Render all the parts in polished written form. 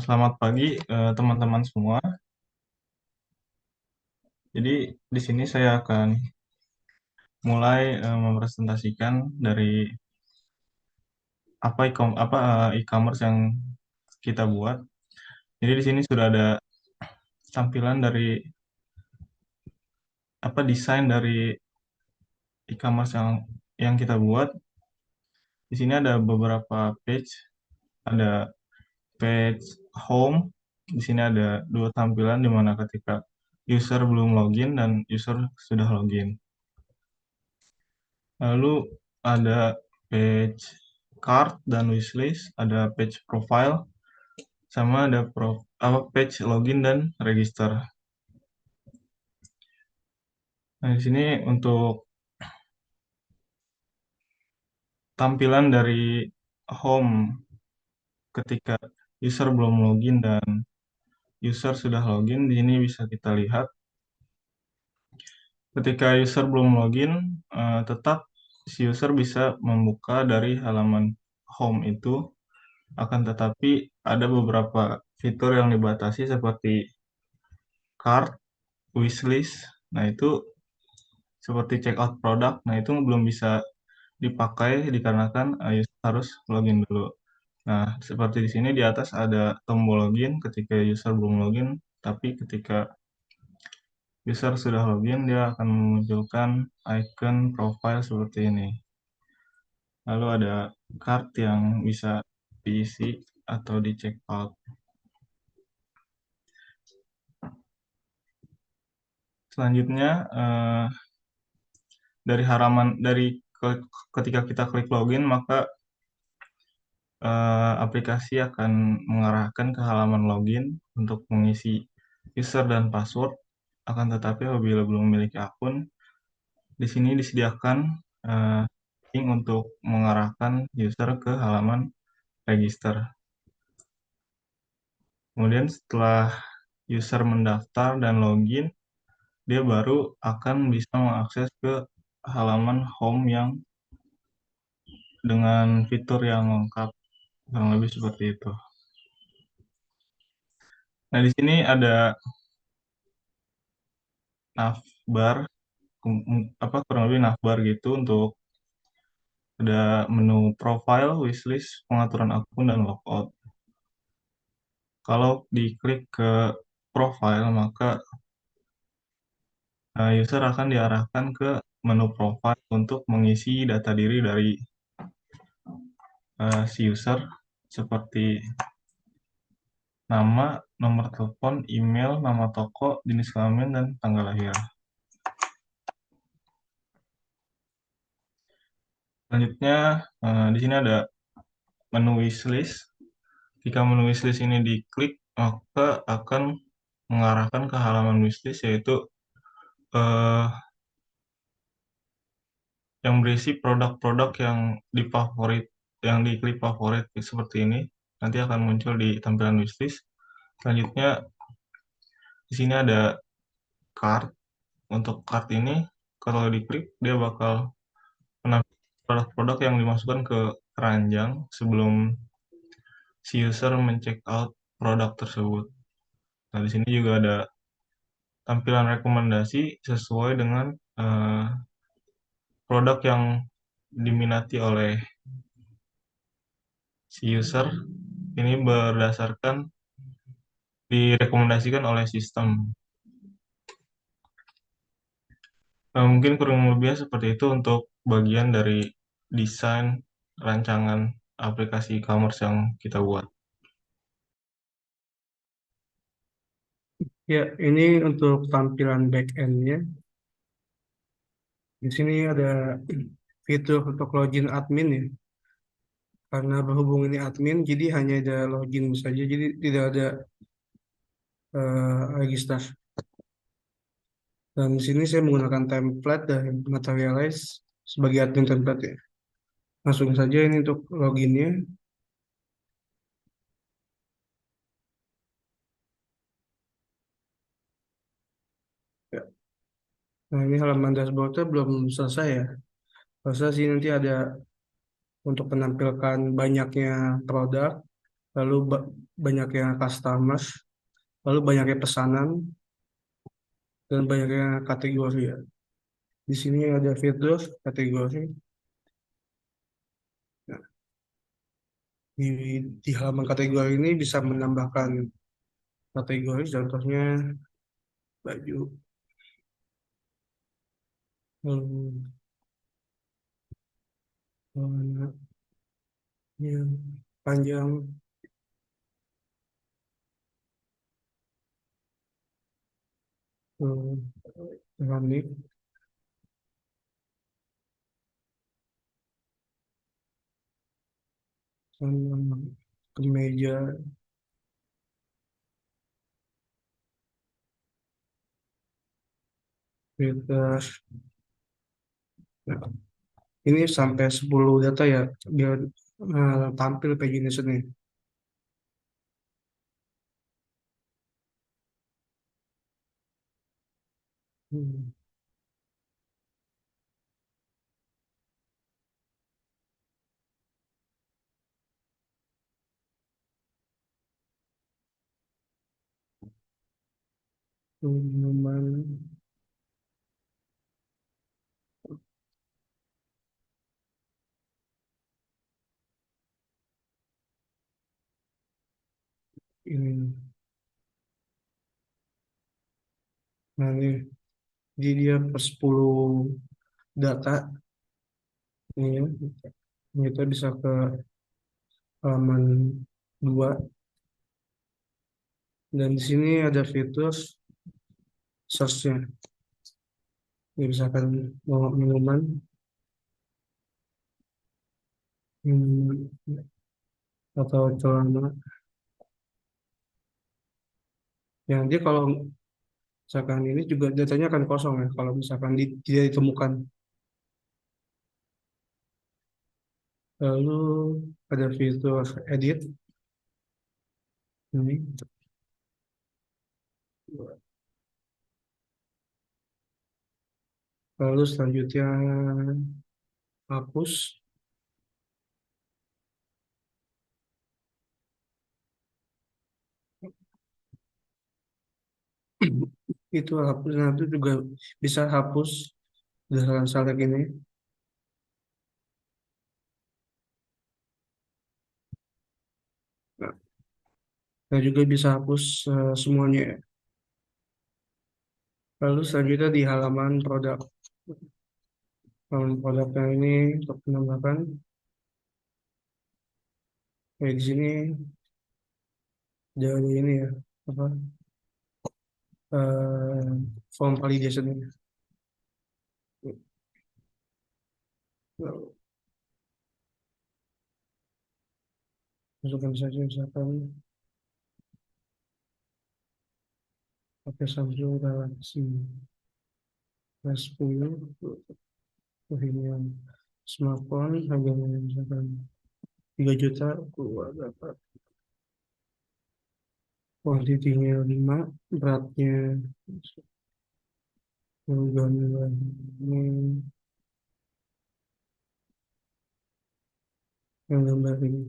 Selamat pagi, teman-teman semua. Jadi di sini saya akan mulai mempresentasikan dari e-commerce yang kita buat. Jadi di sini sudah ada tampilan dari desain dari e-commerce yang kita buat. Di sini ada beberapa page, ada page home. Di sini ada dua tampilan di mana ketika user belum login dan user sudah login. Lalu ada page cart dan wishlist, ada page profile, sama ada page login dan register. Nah, di sini untuk tampilan dari home ketika user belum login dan user sudah login, di sini bisa kita lihat ketika user belum login, tetap si user bisa membuka dari halaman home itu, akan tetapi ada beberapa fitur yang dibatasi seperti cart, wishlist. Nah, itu seperti checkout produk. Nah, itu belum bisa dipakai dikarenakan user harus login dulu. Nah, seperti di sini di atas ada tombol login ketika user belum login, tapi ketika user sudah login, dia akan memunculkan icon profile seperti ini. Lalu ada cart yang bisa diisi atau di check out. Selanjutnya, dari ketika kita klik login, maka aplikasi akan mengarahkan ke halaman login untuk mengisi user dan password. Akan tetapi apabila belum memiliki akun, di sini disediakan link untuk mengarahkan user ke halaman register. Kemudian setelah user mendaftar dan login, dia baru akan bisa mengakses ke halaman home yang dengan fitur yang lengkap, kurang lebih seperti itu. Nah, di sini ada navbar, kurang lebih navbar gitu untuk ada menu profile, wishlist, pengaturan akun, dan logout. Kalau diklik ke profile, maka user akan diarahkan ke menu profile untuk mengisi data diri dari si user seperti nama, nomor telepon, email, nama toko, jenis kelamin, dan tanggal lahir. Selanjutnya, di sini ada menu wishlist. Jika menu wishlist ini diklik, maka akan mengarahkan ke halaman wishlist, yaitu yang berisi produk-produk yang diklik favorit seperti ini. Nanti akan muncul di tampilan wishlist. Selanjutnya, di sini ada cart. Untuk cart ini, kalau diklik, dia bakal menampilkan produk-produk yang dimasukkan ke keranjang sebelum si user men-check out produk tersebut. Nah, di sini juga ada tampilan rekomendasi sesuai dengan produk yang diminati oleh si user. Ini berdasarkan direkomendasikan oleh sistem. Mungkin kurang lebih seperti itu untuk bagian dari desain rancangan aplikasi e-commerce yang kita buat. Ya, ini untuk tampilan back-end-nya. Di sini ada fitur untuk login admin ya. Karena berhubung ini admin, jadi hanya ada login saja, jadi tidak ada register. Dan di sini saya menggunakan template dari Materialize sebagai admin template ya. Langsung saja ini untuk loginnya. Ya. Nah, ini halaman dashboardnya belum selesai ya. Selesai sih nanti ada untuk menampilkan banyaknya produk, lalu banyaknya customers, lalu banyaknya pesanan, dan banyaknya kategori ya. Di sini ada fitur kategori. Nah, di, di halaman kategori ini bisa menambahkan kategori, contohnya baju, lalu warna yang panjang, lalu keramik, sama kemeja, filter. Nah, ini sampai 10 data ya, biar tampil page ini. Hmm, minuman ini. Nah, ini jadi dia per 10 data ini ya. Kita bisa ke halaman 2 dan di sini ada fitur search-nya. Ini misalkan mau minuman, minuman atau celana. Yang dia kalau misalkan ini juga datanya akan kosong ya kalau misalkan tidak ditemukan. Lalu ada fitur edit ini. Lalu selanjutnya hapus. Itu hapus, nah itu juga bisa hapus dengan caleg ini. Nah, dan juga bisa hapus semuanya. Lalu selanjutnya di halaman produk. Halaman produknya ini untuk menambahkan, di sini dari ini ya, apa, eh, form validation ini. Lalu, masukkan saja misalkan pakai Samsung Galaxy S10, ini yang smartphone harganya misalkan 3 juta, keluar dapat kuantitinya 5, beratnya ini yang gambar ini.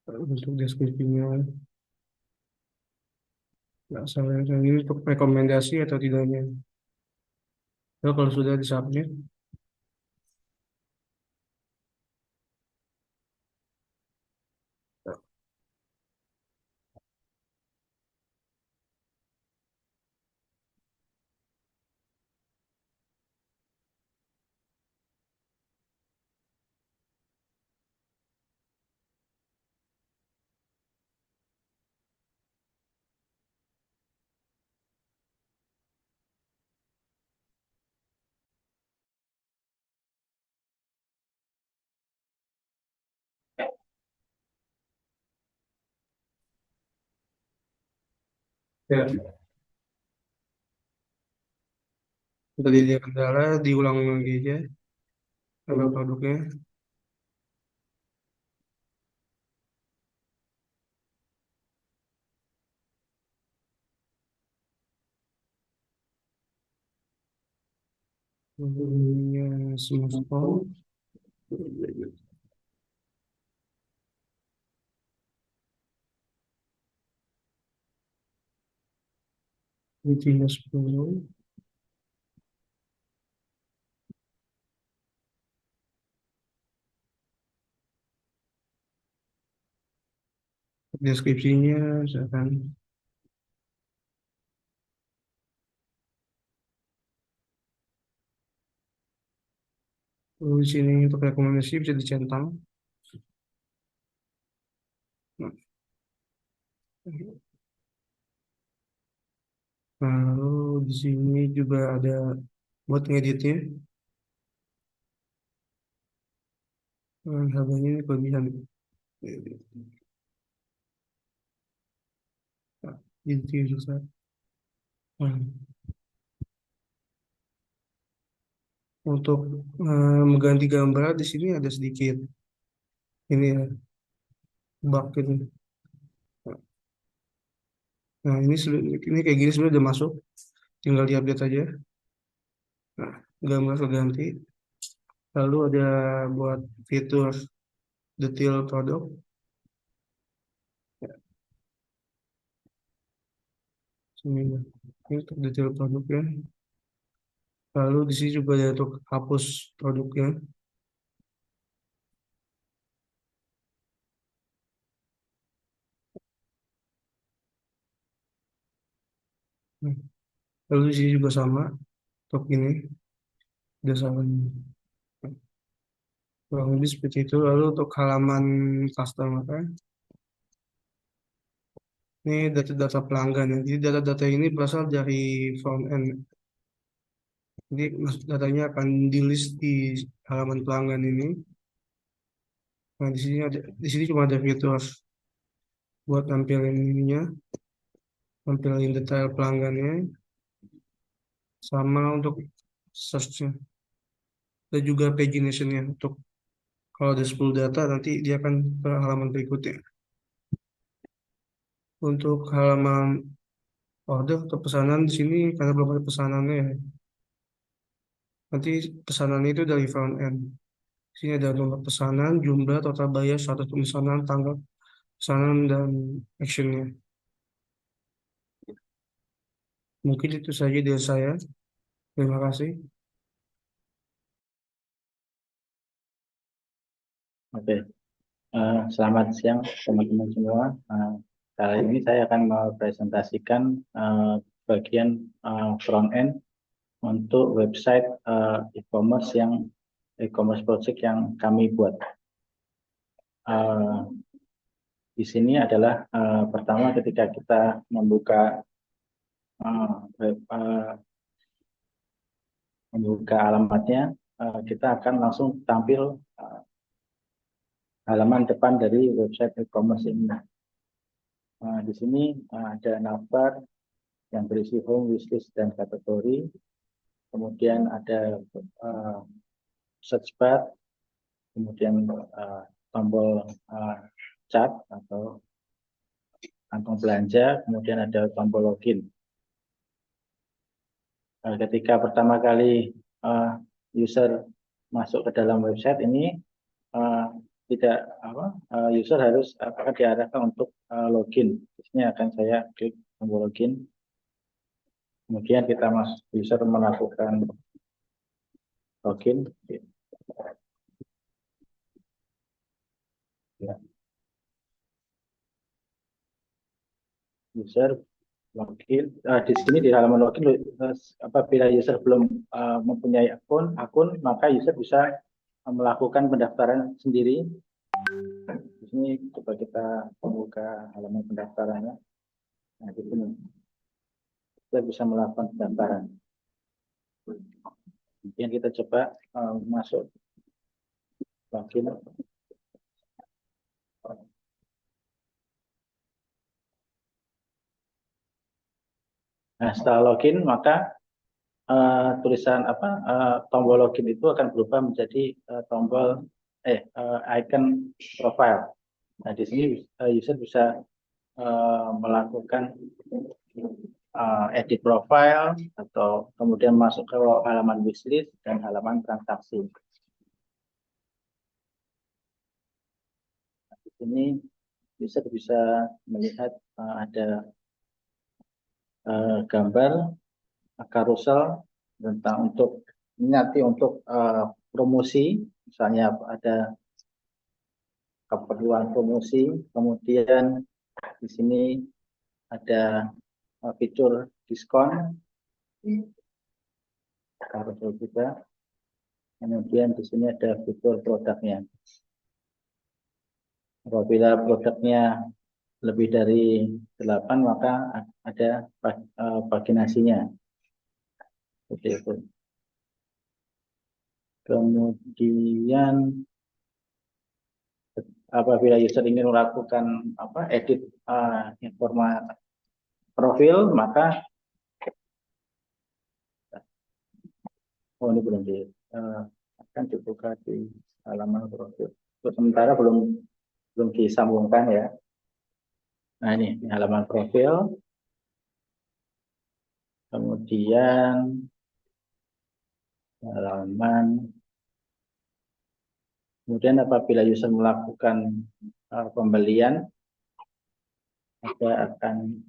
Untuk deskripsinya nggak salah yang ini untuk rekomendasi atau tidaknya. Lalu kalau sudah disubmit, ya tadi dia kendala, diulang lagi aja sama produknya. Ininya smartphone, Intinya 10. Deskripsinya misalkan di sini untuk rekomendasi bisa dicentang. Nah, lalu di sini juga ada buat ngeditnya. Harganya ini kelebihan. Nah, jadi susah. Nah, untuk mengganti gambar di sini ada sedikit ini ya, bug ini. Nah, ini kayak gini sebenarnya udah masuk, tinggal diupdate aja. Nah, gambar terganti. Lalu ada buat fitur detail produk. Ya, sini ya. Ini untuk detail produknya. Lalu di sini juga ada untuk hapus produknya. Nah, lalu di sini juga sama untuk ini, udah sama. Kurang lebih seperti itu. Lalu untuk halaman customer kan, ini data-data pelanggan ya. Jadi data-data ini berasal dari front end. Jadi datanya akan di list di halaman pelanggan ini. Nah, di sini cuma ada fitur buat nampilin ininya, nampilin detail pelanggannya, sama untuk search-nya. Dan juga pagination-nya untuk kalau ada 10 data nanti dia akan ke halaman berikutnya. Untuk halaman order atau pesanan di sini karena belum ada pesanannya ya. Nanti pesanannya itu dari front end. Di sini ada nomor pesanan, jumlah, total bayar, status pemesanan, tanggal pesanan, dan actionnya. Mungkin itu saja dari saya. Terima kasih. Oke, selamat siang teman-teman semua. Kali ini saya akan mempresentasikan bagian front end untuk website e-commerce project yang kami buat. Di sini adalah pertama ketika kita membuka alamatnya, kita akan langsung tampil halaman depan dari website e-commerce ini. Di sini ada navbar yang berisi home, wishlist, dan kategori. Kemudian ada search bar, kemudian tombol chat atau kantong belanja, kemudian ada tombol login. Ketika pertama kali user masuk ke dalam website ini, tidak user harus akan diarahkan untuk login. Di sini akan saya klik tombol login. Kemudian user melakukan login. Ya. User login. Di sini di halaman login, apabila user belum mempunyai akun, maka user bisa melakukan pendaftaran sendiri. Di sini coba kita membuka halaman pendaftarannya. Nah, di sini kita bisa melakukan pendaftaran. Kemudian kita coba masuk login. Nah, setelah login maka tulisan tombol login itu akan berubah menjadi tombol icon profile. Nah, di sini user bisa melakukan edit profile atau kemudian masuk ke halaman wishlist dan halaman transaksi. Nah, di sini user bisa melihat ada gambar carousel tentang untuk nanti untuk promosi, misalnya ada keperluan promosi, kemudian di sini ada fitur diskon, carousel juga, kemudian di sini ada fitur produknya. Apabila produknya lebih dari 8, maka ada paginasinya. Seperti itu. Kemudian apabila user ingin melakukan edit informasi profil, maka ini belum akan dibuka di halaman profil. Untuk sementara belum disambungkan ya. Nah ini halaman profil. Kemudian kemudian apabila user melakukan pembelian, maka akan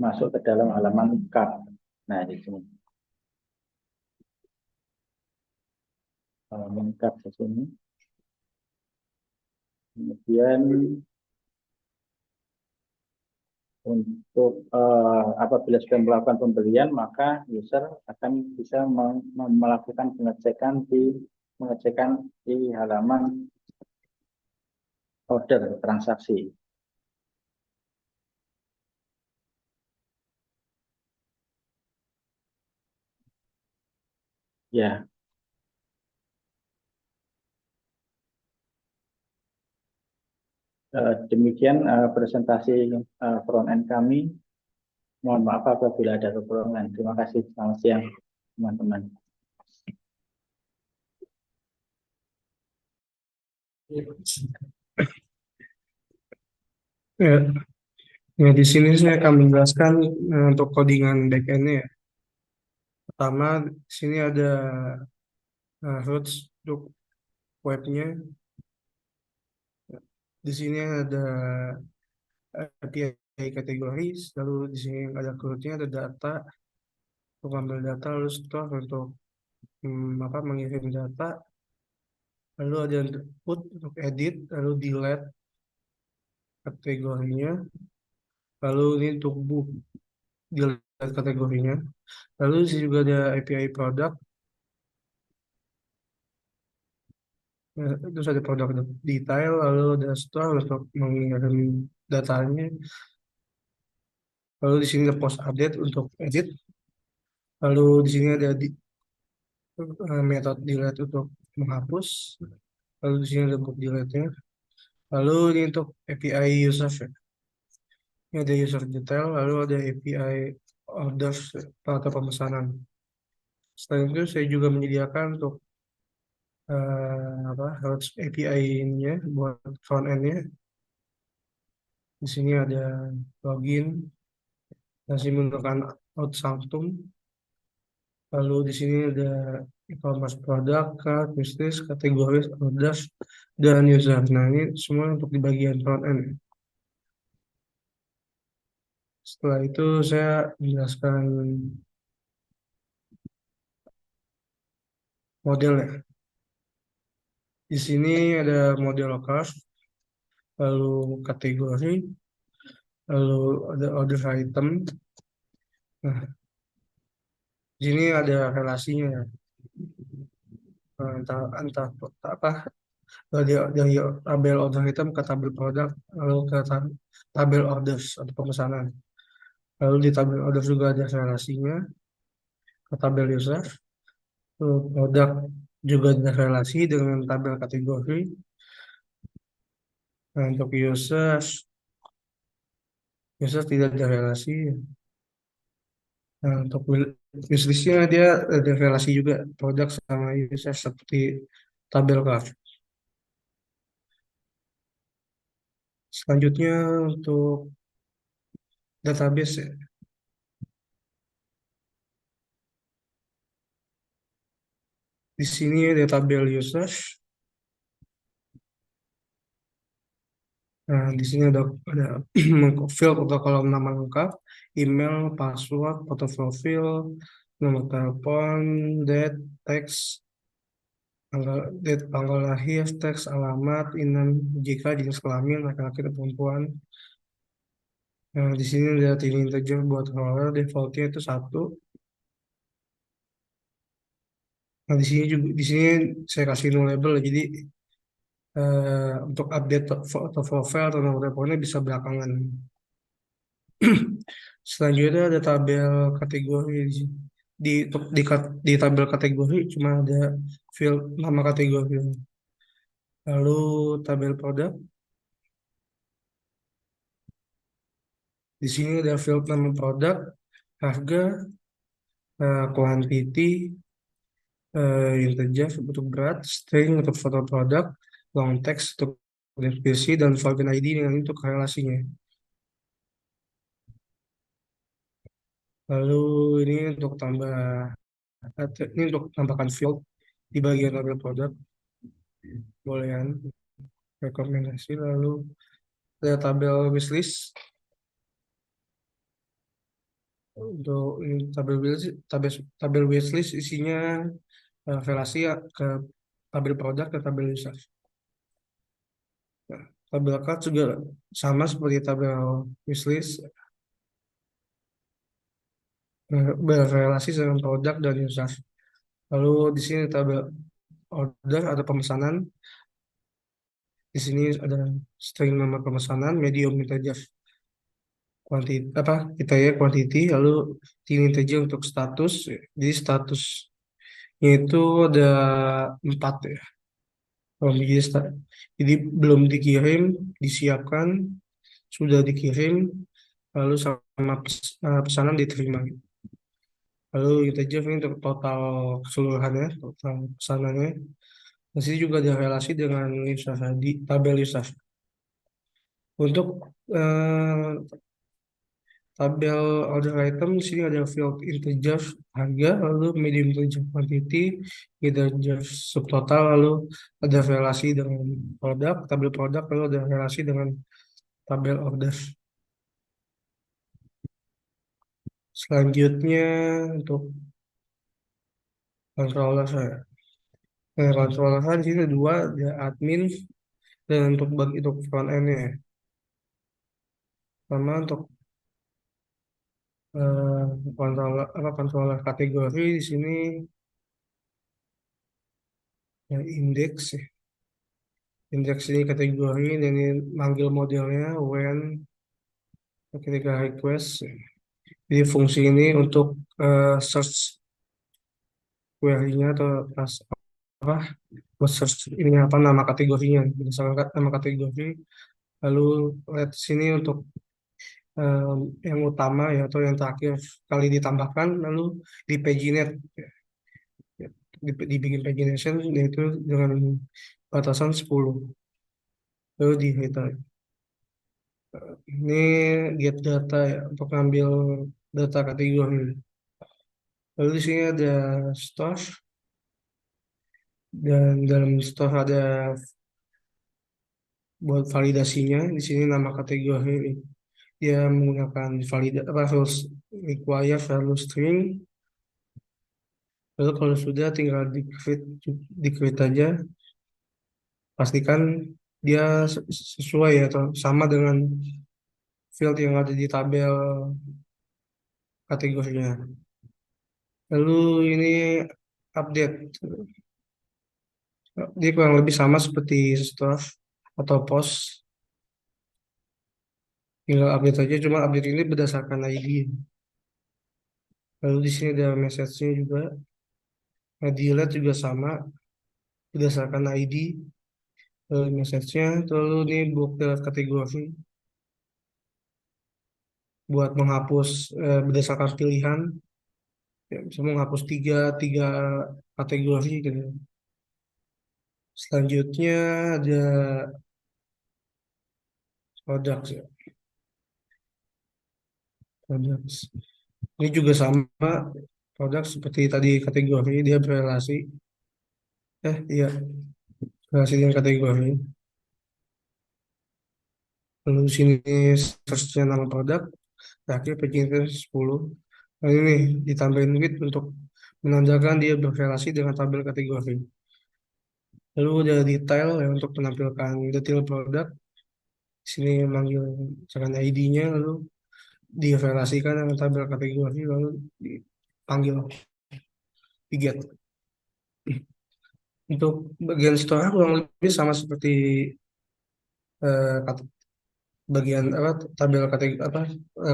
masuk ke dalam halaman cart. Nah di sini halaman cart di sini. Kemudian untuk apabila sudah melakukan pembelian, maka user akan bisa melakukan pengecekan di halaman order transaksi. Ya, demikian presentasi front end kami. Mohon maaf apabila ada kekurangan. Terima kasih. Selamat siang, teman-teman. Ya, ya di sini saya akan menjelaskan untuk codingan backend-nya ya. Pertama, di sini ada roots untuk webnya. Di sini ada API kategori, lalu di sini ada rootnya, ada data, untuk ambil data, lalu store untuk mengirim data, lalu ada put untuk edit, lalu delete kategorinya, lalu ini untuk book delete kategorinya, lalu di sini juga ada API product, terus ada produk detail, lalu ada store untuk mengirim datanya, lalu di sini ada post update untuk edit, lalu di sini ada metode delete untuk menghapus, lalu di sini ada book delete-nya, lalu ini untuk API user, ini ada user detail, lalu ada API orders atau pemesanan. Selain itu saya juga menyediakan untuk host API-nya buat front end-nya. Di sini ada login, masih menggunakan out sanctum. Lalu di sini ada e-commerce product, cart, bisnis, kategori, orders, dan user. Nah ini semua untuk di bagian front end. Setelah itu saya menjelaskan modelnya. Di sini ada model cost, lalu kategori, lalu ada order item. Nah, di sini ada relasinya, entah apa dari tabel order item ke tabel produk, lalu ke tabel orders atau pemesanan. Lalu di tabel orders juga ada relasinya ke tabel user. Lalu produk juga ada relasi dengan tabel kategori. Nah, untuk user tidak ada relasi. Nah, untuk wishlistnya dia ada relasi juga produk sama user seperti tabel cart. Selanjutnya untuk database ya. Di sini ada tabel users, Nah, di sini ada field atau kolom nama lengkap, email, password, foto profil, nomor telepon, date, teks, tanggal lahir, teks, alamat, inam, jika jenis kelamin laki-laki atau perempuan. Nah, di sini ada tinggi integer buat roller, defaultnya itu satu. Nah, di sini saya kasih no label, jadi untuk update foto profil atau nomor teleponnya bisa belakangan. Selanjutnya ada tabel kategori di sini. Di tabel kategori cuma ada field nama kategori. Lalu tabel produk, di sini ada field nama produk, harga, quantity, integer untuk berat, string untuk foto produk, long text untuk deskripsi, dan Falcon ID dengan untuk relasinya. Lalu ini untuk ini untuk tambahkan field di bagian tabel produk, boleh kan? Rekomendasi. Lalu ada tabel wishlist. Untuk ini tabel wishlist isinya relasi ya ke tabel produk ke tabel users. Nah, tabel card juga sama seperti tabel wishlist, berrelasi dengan produk dan users. Lalu di sini tabel order ada pemesanan. Di sini ada string nama pemesanan, medium integer quantity apa kita ya quantity, lalu tinggi integer untuk status. Jadi statusnya itu ada 4 ya. Jadi belum dikirim, disiapkan, sudah dikirim, lalu sama pesanan diterima. Lalu integer ini untuk total keseluruhannya, total pesanannya. Di sini juga ada relasi dengan users di tabel users. Untuk eh, tabel order item di sini ada field integer harga, lalu medium integer quantity, integer subtotal, lalu ada relasi dengan produk, tabel produk, lalu ada relasi dengan tabel order. Selanjutnya untuk controller saya. Nah, controller saya di sini ada dua, ada admin dan untuk front end-nya. Sama untuk eh, controller kategori di sini ya, indeks ya. Indeks ini kategori dan ini manggil modelnya when ketika request. Jadi fungsi ini untuk search query-nya atau apa buat search ini apa nama kategorinya berdasarkan nama kategori. Lalu lihat sini untuk eh, yang utama ya atau yang terakhir kali ditambahkan, lalu di paginet ya, dibikin pagination yaitu dengan batasan 10, lalu di header. Ini get data ya untuk ngambil data kategori. Lalu di sini ada store dan dalam store ada buat validasinya. Di sini nama kategori dia menggunakan rules require value string. Lalu kalau sudah tinggal di create aja, pastikan dia sesuai ya atau sama dengan field yang ada di tabel kategorinya. Lalu ini update. Dia kurang lebih sama seperti store atau post. Tinggal update aja, cuma update ini berdasarkan ID. Lalu di sini ada message-nya juga. Nah, delete juga sama berdasarkan ID. Lalu message-nya, lalu ini book kategori buat menghapus berdasarkan pilihan. Ya, bisa menghapus tiga kategori gitu. Selanjutnya ada products ya. Products. Ini juga sama produk seperti tadi kategori dia berrelasi. Iya, relasi dengan kategori. Lalu di sini search-nya nama produk, terakhir paging itu 10. Nah ini nih, ditambahin with untuk menandakan dia berrelasi dengan tabel kategori. Lalu ada detail ya untuk menampilkan detail produk. Di sini manggil misalkan ID-nya, lalu direlasikan dengan tabel kategori, lalu dipanggil di get. Untuk bagian store kurang lebih sama seperti eh, bagian apa tabel kategori apa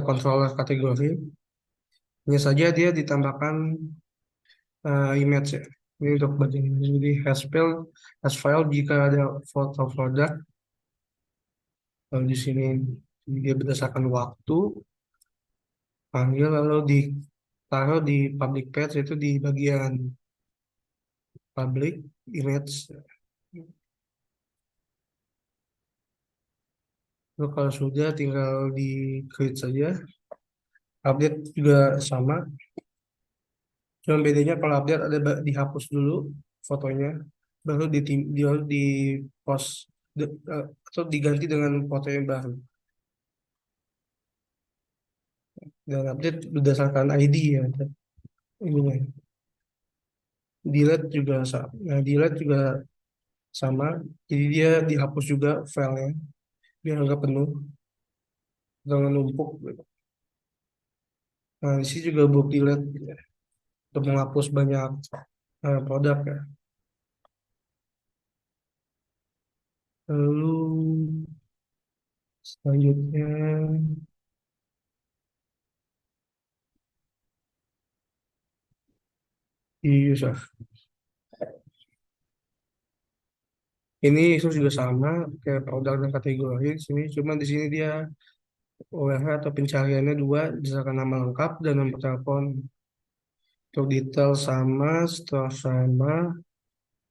controller kategori. Hanya saja dia ditambahkan image ya. Ini untuk bagian ini. Jadi has file jika ada foto produk. Lalu di sini dia berdasarkan waktu panggil, lalu ditaruh di public page, itu di bagian public image. Lalu kalau sudah tinggal di create saja. Update juga sama. Cuma bedanya kalau update ada dihapus dulu fotonya, baru di post atau diganti dengan foto yang baru. Dan update berdasarkan ID ya. Ininya. Delete juga sama. Nah, delete juga sama. Jadi dia dihapus juga filenya biar nggak penuh, jangan numpuk gitu. Nah, di sini juga bulk delete gitu ya, untuk menghapus banyak produk ya. Lalu selanjutnya di user. Ini itu juga sama kayak produk dan kategori di sini, cuma di sini dia URL atau pencariannya dua, misalkan nama lengkap dan nomor telepon. Untuk detail sama, store sama,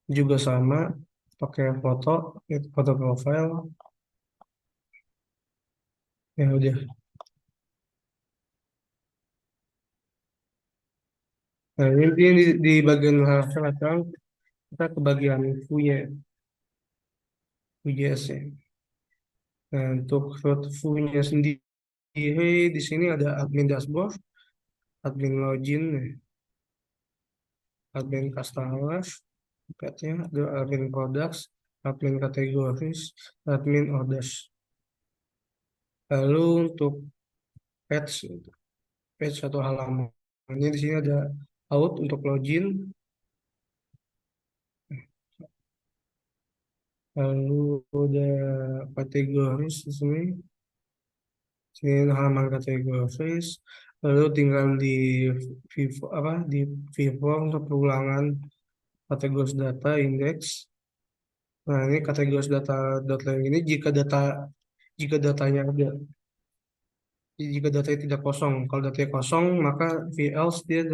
juga sama, pakai foto, foto profile. Ya udah. Nah, ini di bagian belakang kita ke bagian VJS ya. Nah, untuk VJS sendiri di sini ada admin dashboard, admin login, ya, admin customers, petnya, ada admin products, admin categories, admin orders. Lalu untuk page, page atau halaman. Ini di sini ada out untuk login, lalu ada kategoris di sini. Sini halaman kategoris, lalu tinggal di Vivo untuk perulangan kategori data indeks. Nah, ini kategori data .lang ini jika datanya ada, jika datanya tidak kosong. Kalau datanya kosong, maka VLs dia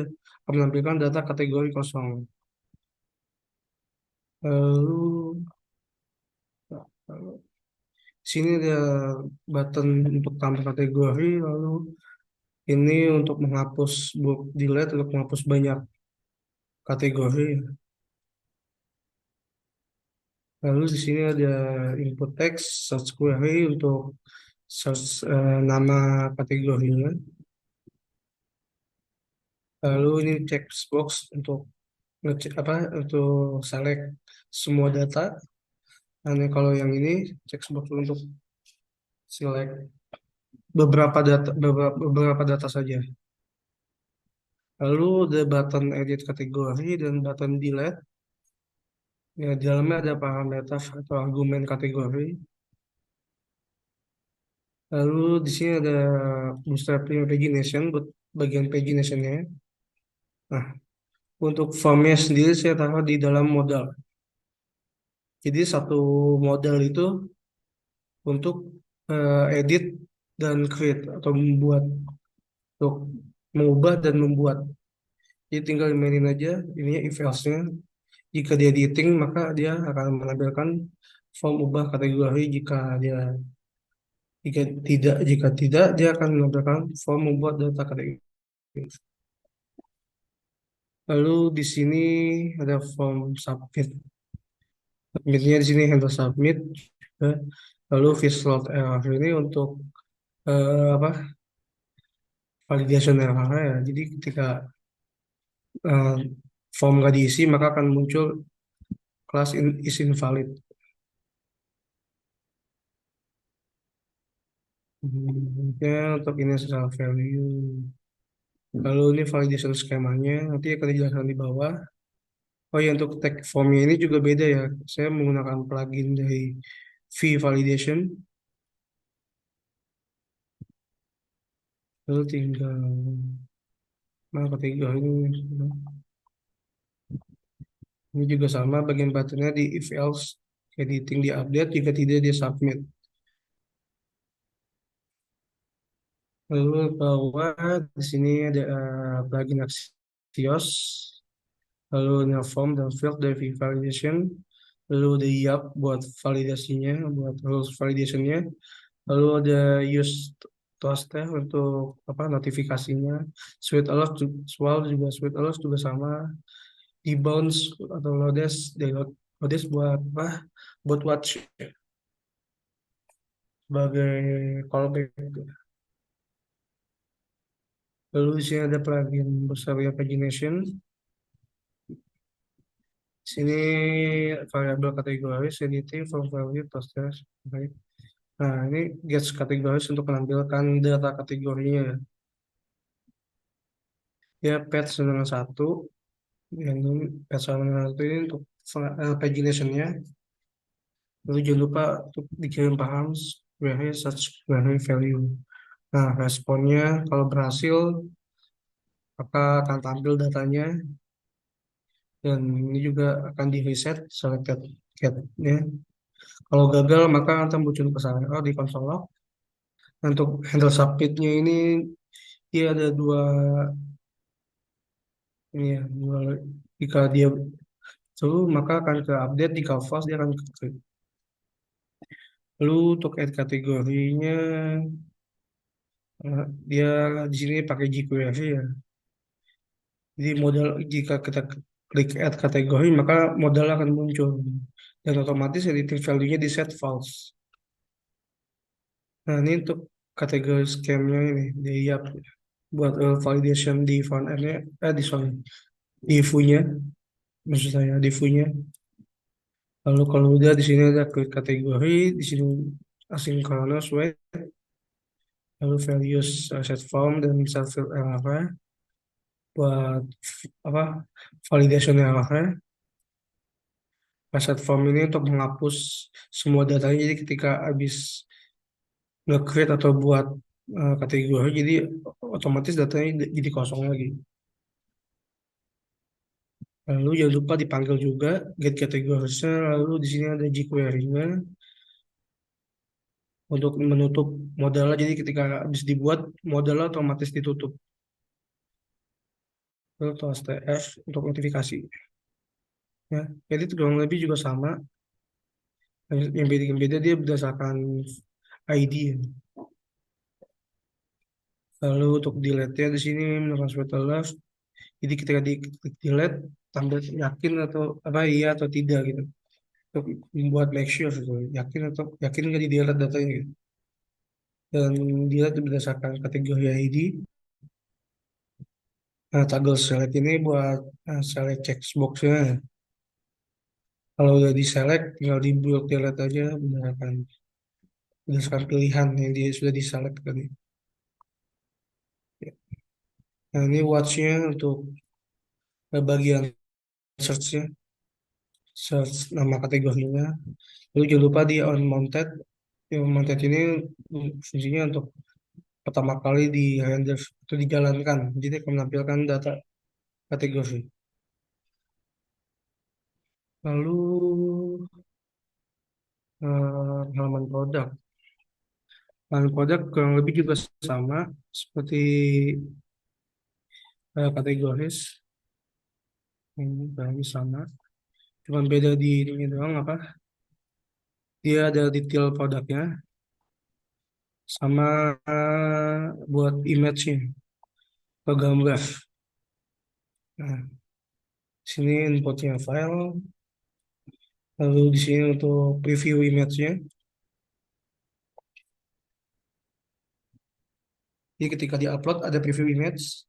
akan menampilkan data kategori kosong. Lalu sini ada button untuk tambah kategori, lalu ini untuk menghapus bulk delete, untuk menghapus banyak kategori. Lalu di sini ada input text, search query untuk search nama kategorinya. Lalu ini checkbox untuk ngecek untuk select semua data. Dan kalau yang ini checkbox untuk select beberapa data saja. Lalu ada button edit kategori dan button delete. Ya, di dalamnya ada parameter atau argumen kategori. Lalu di sini ada bootstrapping pagination buat bagian paginationnya. Nah, untuk formnya sendiri saya taruh di dalam modal. Jadi satu modal itu untuk edit dan create atau membuat, untuk mengubah dan membuat. Jadi tinggal mainin aja ininya if else-nya. Jika dia editing maka dia akan menampilkan form ubah kategori, jika tidak dia akan menampilkan form membuat data kategori. Lalu di sini ada form submit. Submitnya di sini handle submit. Lalu Fislog error ini untuk apa validation error ya. Jadi ketika eh, form nggak diisi maka akan muncul is invalid. Ya, untuk ini secara value. Lalu ini validation skemanya nanti akan dijelaskan di bawah. Oh ya, untuk tag formnya ini juga beda ya. Saya menggunakan plugin dari V-Validation. Lalu tinggal ketiga ini juga sama bagian buttonnya di if else editing di update, jika tidak dia submit. Lalu bawah di sini ada plugin Axios, lalu ada form dan field dari validation, lalu ada YAP buat validasinya, buat rules validationnya, lalu ada use toaster untuk apa notifikasinya, sweet alert juga sama, debounce atau lodes buat apa, buat watch sebagai callback. Lalu di sini ada plugin Bersaria Pagination. Sini variabel kategoris, editing, from value, toasters. Baik. Nah, ini gets kategoris untuk menampilkan data kategorinya. Ya, pet dengan satu. Yang ini pet dengan satu ini untuk pagination-nya. Lalu jangan lupa untuk dikirim paham query such query value. Nah, responnya kalau berhasil maka akan tampil datanya dan ini juga akan di reset selected get-nya. Kalau gagal maka akan muncul kesalahan error di konsol log. Untuk handle submit-nya ini dia ada dua ini ya, jika dia true maka akan ke update, jika false dia akan ke create. Lalu untuk add kategorinya dia di sini pakai jQuery ya. Jadi modal jika kita klik add kategori maka modal akan muncul dan otomatis editing value-nya di set false. Nah ini untuk kategori scam-nya ini di YAP buat validation di front end-nya, di view-nya, maksud saya di view-nya. Lalu kalau udah di sini ada klik kategori, di sini asynchronous wait, lalu values set form dan set field error buat apa validation error. Set form ini untuk menghapus semua datanya, jadi ketika habis nge-create atau buat kategori, jadi otomatis datanya jadi kosong lagi. Lalu jangan lupa dipanggil juga get categories-nya, lalu di sini ada jQuery-nya untuk menutup modalnya, jadi ketika habis dibuat modalnya otomatis ditutup. Lalu toast TF untuk notifikasi. Ya, jadi kurang lebih juga sama. Yang beda dia berdasarkan ID. Ya. Lalu untuk delete-nya di sini menggunakan sweater left. Jadi ketika di klik delete, tampil yakin atau apa iya atau tidak gitu. Untuk membuat make sure gitu. Yakin nggak di delete datanya gitu. Dan delete berdasarkan kategori ID. Nah, toggle select ini buat select checkbox-nya. Kalau udah di select, tinggal di bulk delete aja berdasarkan pilihan yang dia sudah di select tadi. Nah, ini watch-nya untuk bagian search-nya, search nama kategorinya. Lalu jangan lupa di on mounted. Yang mounted ini fungsinya untuk pertama kali di render itu dijalankan. Jadi akan menampilkan data kategori. Lalu halaman produk. Halaman produk kurang lebih juga sama seperti kategoris. Ini kurang lebih sama. Cuma beda di ini doang apa? Dia ada detail produknya sama buat image-nya, program graph. Nah, sini inputnya file, lalu di sini untuk preview image-nya, Jadi ketika di-upload ada preview image,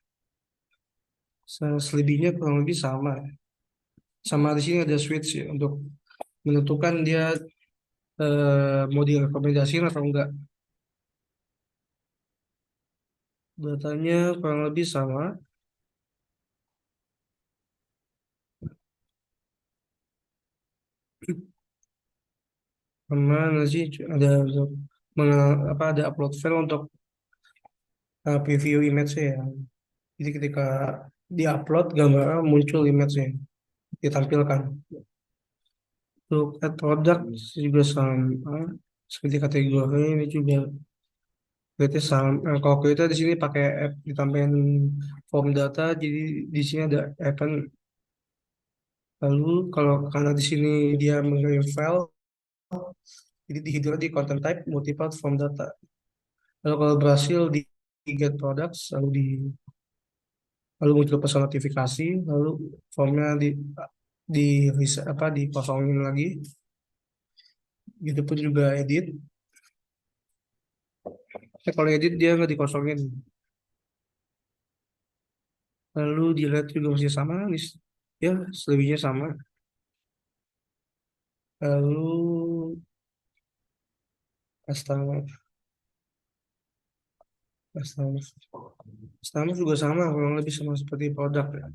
selebihnya kurang lebih sama. Sama di sini ada switch ya, untuk menentukan dia mau direkomendasikan atau enggak. Datanya kurang lebih sama. Sama nanti ada ada upload file untuk preview image-nya ya. Jadi ketika di-upload gambar muncul image-nya ditampilkan. Untuk add product juga sama seperti kategori ini juga berarti sama. Kalau kita di sini pakai app ditambahin form data, jadi di sini ada event. Lalu kalau karena di sini dia mengirim file, jadi dihidupkan di content type multiple form data. Lalu kalau berhasil di get products, lalu muncul pesan notifikasi, lalu formnya di dikosongin lagi. Gitu pun juga edit. Kalau edit dia nggak dikosongin. Lalu dilihat juga masih sama, ya selebihnya sama. Lalu customer, customer, customer juga sama, kurang lebih sama seperti produk ya.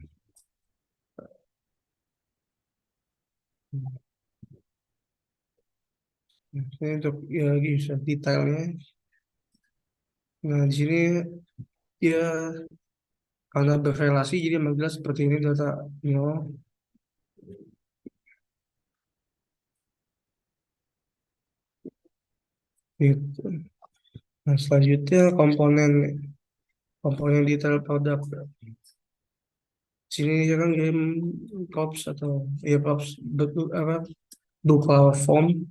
Nah, ini untuk ya user detailnya. Nah, di sini dia karena berrelasi jadi manggilnya seperti ini data nil gitu. Nah, selanjutnya komponen komponen detail produk. Sini dia kan kirim props atau ya props apa berupa form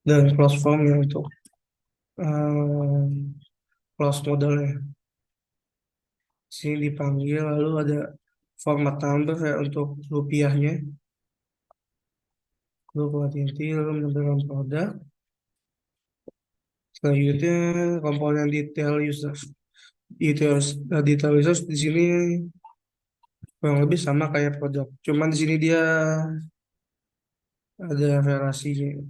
dan close form ya untuk eh, close modalnya. Sini dipanggil lalu ada format number ya untuk rupiahnya. Lalu quantity lalu menampilkan produk. Selanjutnya komponen detail user. Detail user di sini kurang lebih sama kayak produk. Cuman di sini dia ada relasinya.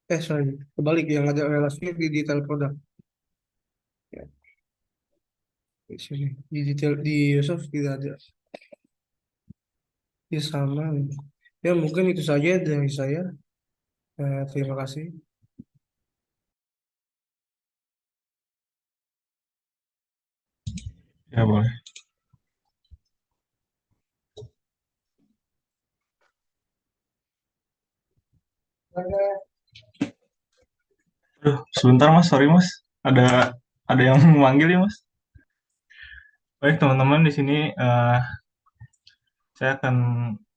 Sorry, kebalik yang ada relasinya di detail produk. Ya, di sini di detail di Yusuf tidak ada. Dia sama. Ya mungkin itu saja dari saya. Terima kasih. Ya boleh. Aduh, sebentar Mas, sorry Mas. Ada yang memanggil ya Mas. Baik teman-teman, di sini saya akan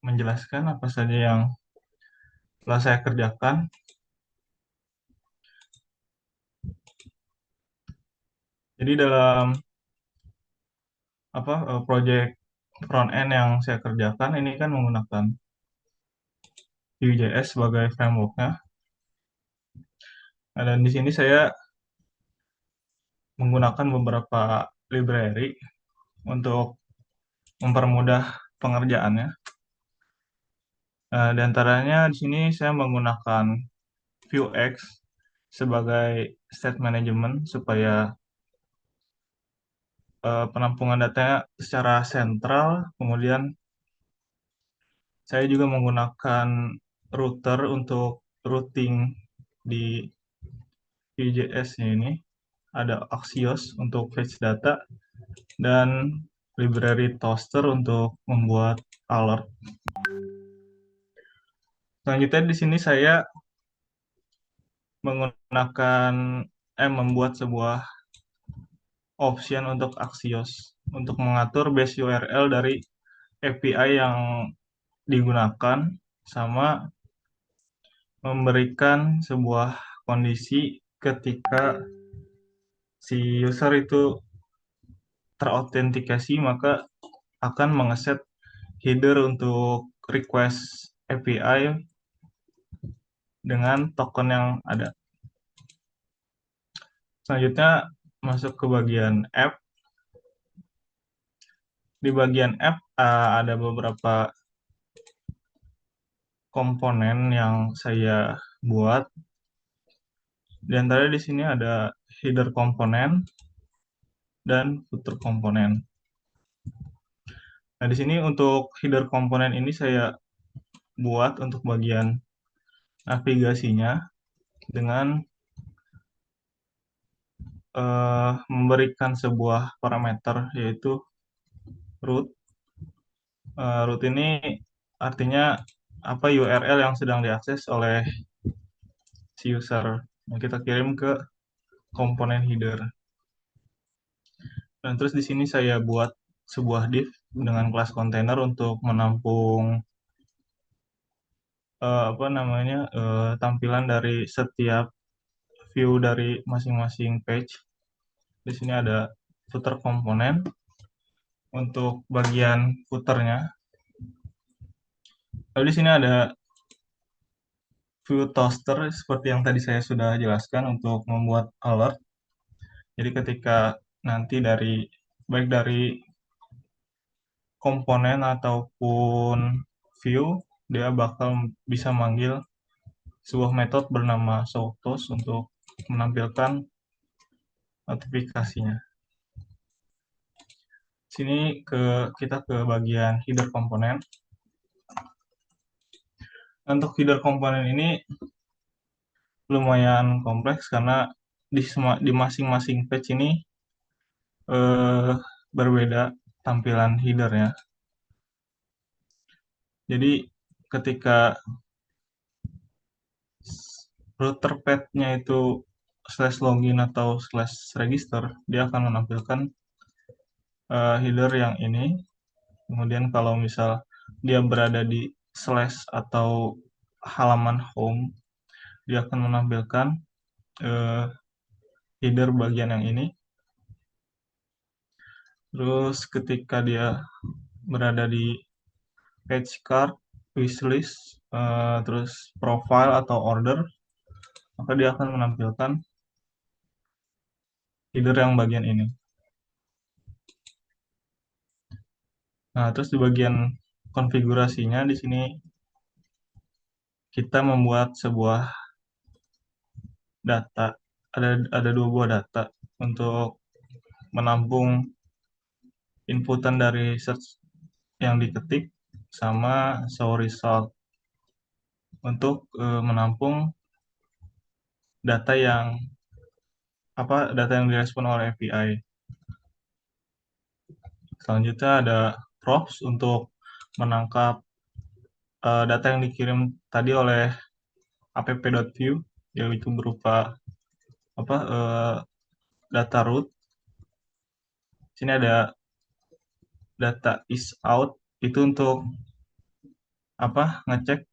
menjelaskan apa saja yang telah saya kerjakan. Jadi dalam proyek front end yang saya kerjakan ini kan menggunakan Vue.js sebagai frameworknya. Nah, dan di sini saya menggunakan beberapa library untuk mempermudah pengerjaannya. Di antaranya di sini saya menggunakan Vuex sebagai state management supaya penampungan datanya secara sentral. Kemudian saya juga menggunakan router untuk routing di Vue.js-nya ini. Ada Axios untuk fetch data dan library Toaster untuk membuat alert. Selanjutnya di sini saya menggunakan membuat sebuah option untuk Axios untuk mengatur base URL dari API yang digunakan sama memberikan sebuah kondisi ketika si user itu terautentikasi maka akan mengeset header untuk request API dengan token yang ada. Selanjutnya masuk ke bagian app. Di bagian app ada beberapa komponen yang saya buat. Di antara di sini ada header komponen dan footer komponen. Nah, di sini untuk header komponen ini saya buat untuk bagian navigasinya dengan memberikan sebuah parameter yaitu root. Root ini artinya apa URL yang sedang diakses oleh si user yang kita kirim ke komponen header. Dan terus di sini saya buat sebuah div dengan kelas container untuk menampung tampilan dari setiap view dari masing-masing page. Di sini ada footer komponen untuk bagian footernya. Lalu di sini ada view toaster seperti yang tadi saya sudah jelaskan untuk membuat alert. Jadi ketika nanti baik dari komponen ataupun view, dia bakal bisa manggil sebuah metode bernama showToast untuk menampilkan notifikasinya. Sini kita ke bagian header komponen. Untuk header komponen ini lumayan kompleks karena di masing-masing page ini berbeda tampilan headernya. Jadi ketika router path-nya itu /login atau /register, dia akan menampilkan header yang ini. Kemudian kalau misal dia berada di slash atau halaman home, dia akan menampilkan header bagian yang ini. Terus ketika dia berada di page card, wishlist, terus profile atau order, maka dia akan menampilkan header yang bagian ini. Nah, terus di bagian konfigurasinya di sini kita membuat sebuah data. Ada dua buah data untuk menampung inputan dari search yang diketik sama show result untuk menampung data yang direspon oleh API. Selanjutnya ada props untuk menangkap data yang dikirim tadi oleh app.view, yaitu berupa data root. Sini ada data is out, itu untuk ngecek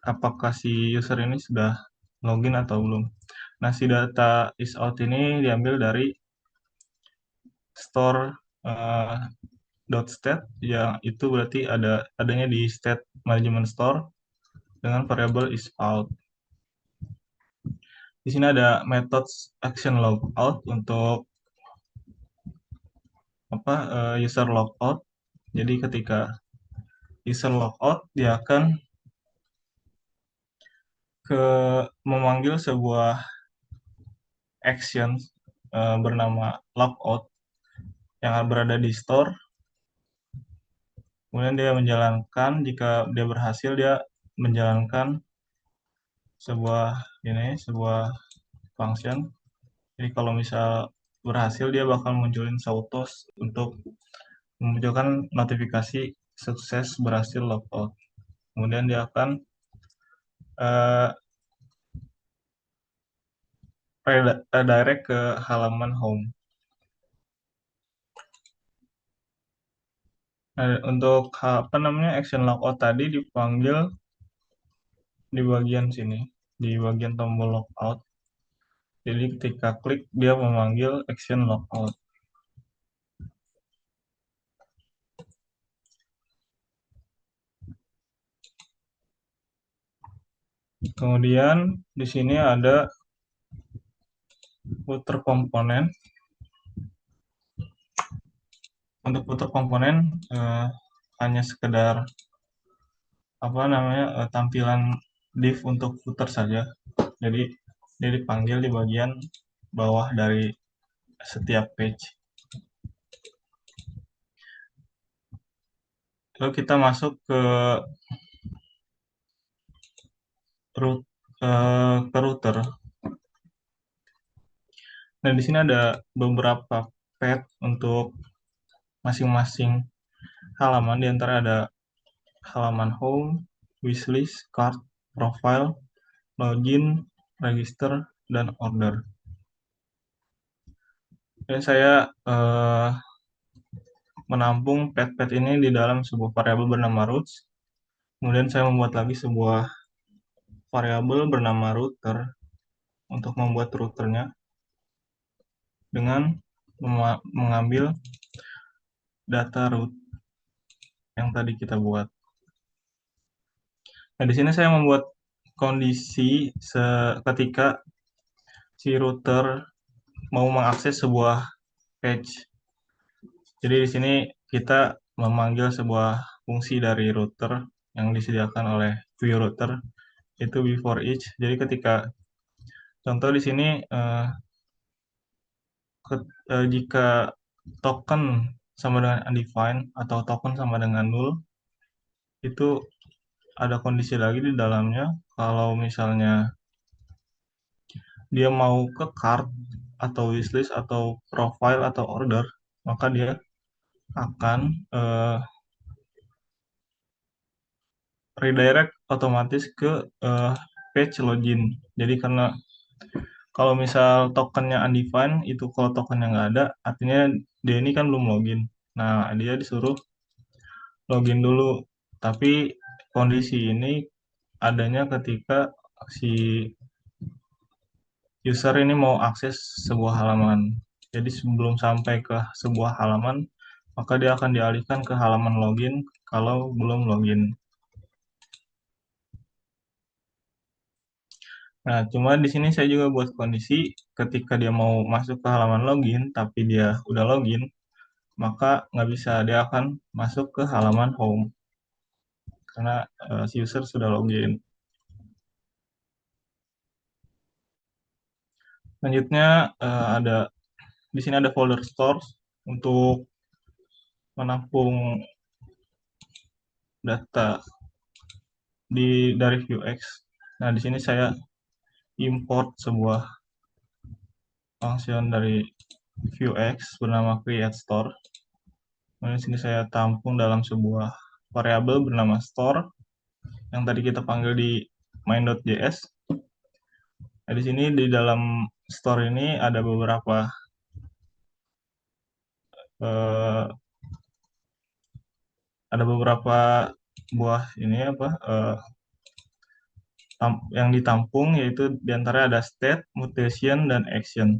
apakah si user ini sudah login atau belum. Nah, si data is out ini diambil dari store .state, yang itu berarti adanya di state management store dengan variabel is out. Di sini ada methods action logout untuk user logout. Jadi ketika user logout, dia akan memanggil sebuah action bernama logout yang berada di store. Kemudian dia menjalankan, jika dia berhasil, dia menjalankan sebuah function. Jadi kalau misal berhasil, dia bakal munculin showToast untuk memunculkan notifikasi sukses berhasil logout. Kemudian dia akan redirect ke halaman home. Nah, untuk action logout tadi dipanggil di bagian sini, di bagian tombol logout. Jadi ketika klik, dia memanggil action logout. Kemudian di sini ada footer komponen. Untuk footer komponen hanya sekedar tampilan div untuk footer saja. Jadi dia dipanggil di bagian bawah dari setiap page. Lalu kita masuk ke router. Nah, di sini ada beberapa path untuk masing-masing halaman. Di antara ada halaman home, wishlist, cart, profile, login, register, dan order. Dan saya menampung path ini di dalam sebuah variabel bernama routes. Kemudian saya membuat lagi sebuah variabel bernama router untuk membuat routernya dengan mengambil data route yang tadi kita buat. Nah, di sini saya membuat kondisi ketika si router mau mengakses sebuah page. Jadi di sini kita memanggil sebuah fungsi dari router yang disediakan oleh view router, itu before each. Jadi ketika contoh di sini jika token sama dengan undefined atau token sama dengan null, itu ada kondisi lagi di dalamnya. Kalau misalnya dia mau ke cart atau wishlist atau profile atau order, maka dia akan redirect otomatis ke page login. Jadi karena kalau misal tokennya undefined, itu kalau tokennya nggak ada, artinya dia ini kan belum login. Nah, dia disuruh login dulu. Tapi kondisi ini adanya ketika si user ini mau akses sebuah halaman. Jadi sebelum sampai ke sebuah halaman, maka dia akan dialihkan ke halaman login kalau belum login. Nah, cuma di sini saya juga buat kondisi ketika dia mau masuk ke halaman login, tapi dia udah login, maka nggak bisa, dia akan masuk ke halaman home karena si user sudah login. Selanjutnya di sini ada folder stores untuk menampung data dari Vuex. Nah, di sini saya import sebuah function dari Vuex bernama create store. Kemudian di sini saya tampung dalam sebuah variabel bernama store yang tadi kita panggil di main.js. Nah, di sini di dalam store ini ada beberapa buah ini yang ditampung, yaitu diantara ada state, mutation, dan action.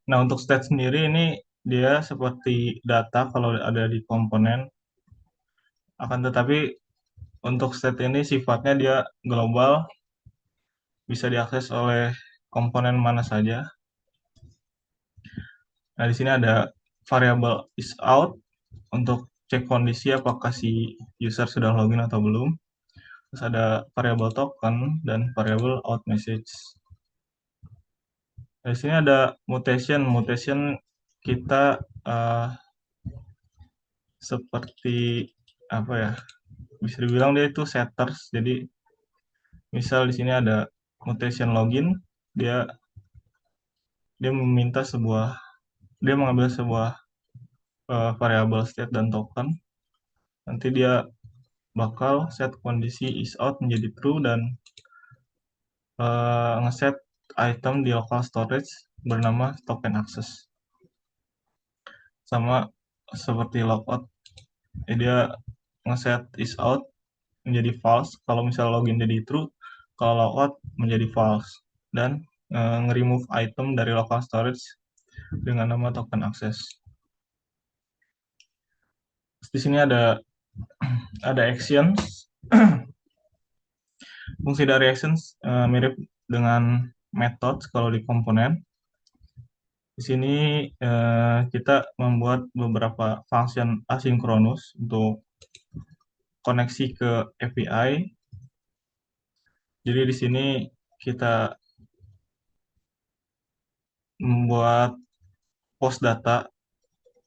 Nah, untuk state sendiri ini dia seperti data kalau ada di komponen, akan tetapi untuk state ini sifatnya dia global, bisa diakses oleh komponen mana saja. Nah, di sini ada variabel isout untuk cek kondisi apakah si user sudah login atau belum. Terus ada variabel token dan variabel out message. Di sini ada mutation. Mutation kita seperti apa ya? Bisa dibilang dia itu setters. Jadi misal di sini ada mutation login, dia mengambil sebuah variabel state dan token. Nanti dia bakal set kondisi is out menjadi true dan ngeset item di local storage bernama token access. Sama seperti logout, dia ngeset is out menjadi false kalau misal login jadi true, kalau logout menjadi false, dan nge-remove item dari local storage dengan nama token access. Di sini ada action. Fungsi dari actions mirip dengan methods kalau di komponen. Di sini kita membuat beberapa function asinkronus untuk koneksi ke API. Jadi di sini kita membuat post data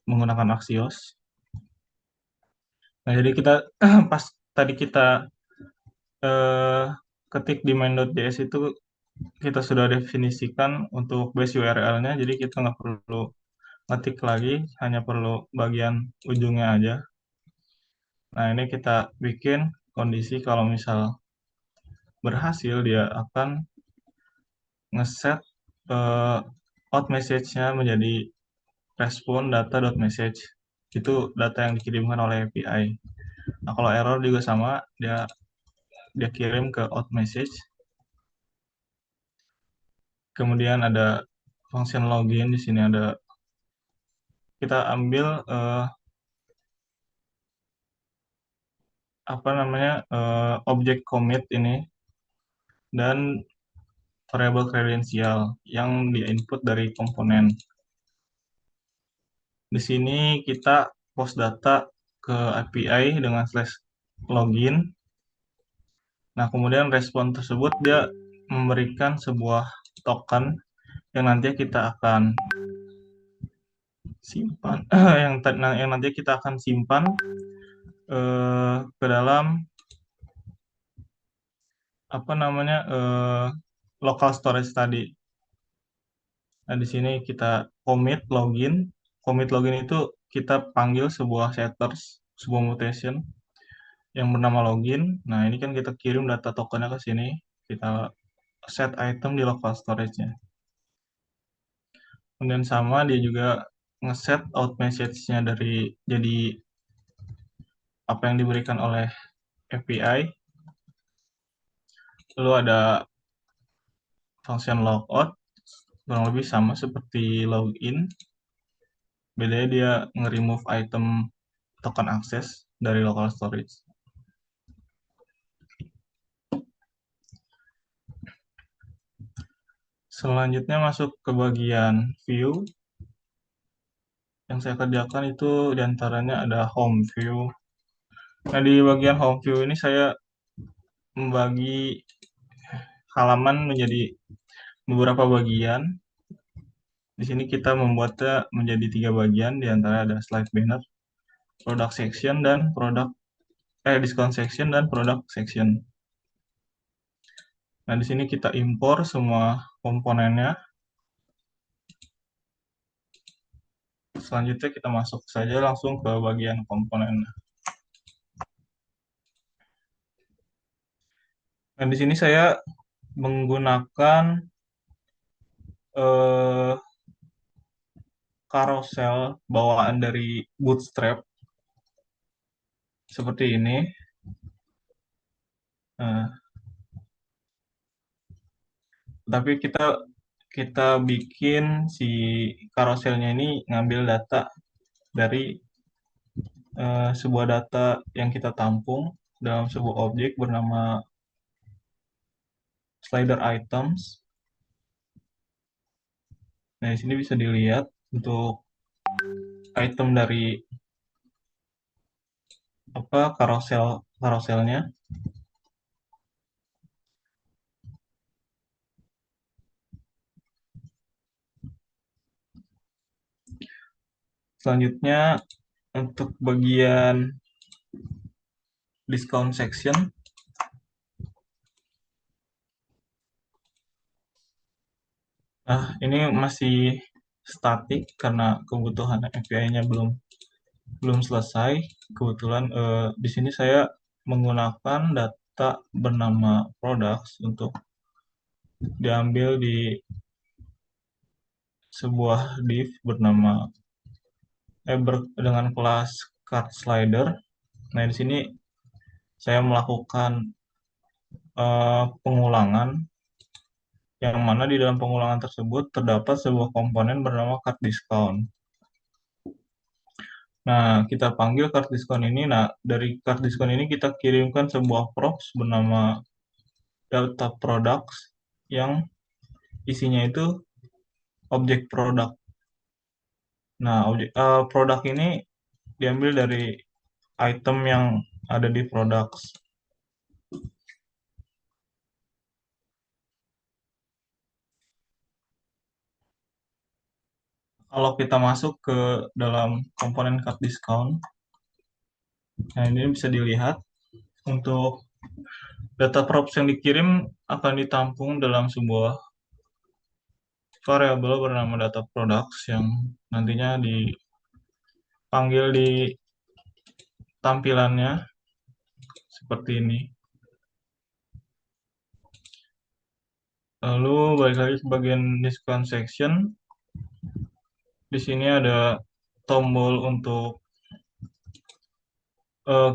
menggunakan Axios. Nah, jadi kita pas tadi kita eh, ketik di main.js itu kita sudah definisikan untuk base URL-nya, jadi kita nggak perlu ngetik lagi, hanya perlu bagian ujungnya aja. Nah, ini kita bikin kondisi kalau misal berhasil, dia akan ngeset out message-nya menjadi respon data.message. Itu data yang dikirimkan oleh API. Nah, kalau error juga sama, dia kirim ke out message. Kemudian ada function login, di sini ada kita ambil objek commit ini dan variable kredensial yang di-input dari komponen. Di sini kita post data ke API dengan /login. Nah, kemudian respon tersebut dia memberikan sebuah token yang nanti kita akan simpan yang nanti kita akan simpan ke dalam local storage tadi. Nah, di sini kita commit login. Commit login itu kita panggil sebuah setters, sebuah mutation yang bernama login. Nah, ini kan kita kirim data tokennya ke sini. Kita set item di local storage-nya. Kemudian sama dia juga ngeset out message-nya dari jadi apa yang diberikan oleh API. Lalu ada function logout, kurang lebih sama seperti login. Bedanya dia nge-remove item token access dari local storage. Selanjutnya masuk ke bagian view. Yang saya kerjakan itu diantaranya ada home view. Nah, di bagian home view ini saya membagi halaman menjadi beberapa bagian. Di sini kita membuatnya menjadi 3 bagian, diantara ada slide banner, product section, dan discount section dan product section. Nah, di sini kita impor semua komponennya. Selanjutnya kita masuk saja langsung ke bagian komponen. Nah, di sini saya menggunakan carousel bawaan dari Bootstrap seperti ini. Nah, tapi kita bikin si carouselnya ini ngambil data dari sebuah data yang kita tampung dalam sebuah objek bernama slider items. Nah, di sini bisa dilihat untuk item dari carouselnya. Selanjutnya untuk bagian discount section, nah ini masih statik karena kebutuhan API-nya belum selesai. Kebetulan di sini saya menggunakan data bernama products untuk diambil di sebuah div bernama dengan kelas card slider. Nah, di sini saya melakukan pengulangan, yang mana di dalam pengulangan tersebut terdapat sebuah komponen bernama card discount. Nah, kita panggil card discount ini. Nah, dari card discount ini kita kirimkan sebuah props bernama data products yang isinya itu objek produk. Nah, produk ini diambil dari item yang ada di products. Kalau kita masuk ke dalam komponen cut discount, nah ini bisa dilihat untuk data props yang dikirim akan ditampung dalam sebuah variabel bernama data products yang nantinya dipanggil di tampilannya seperti ini. Lalu balik lagi ke bagian discount section. Di sini ada tombol untuk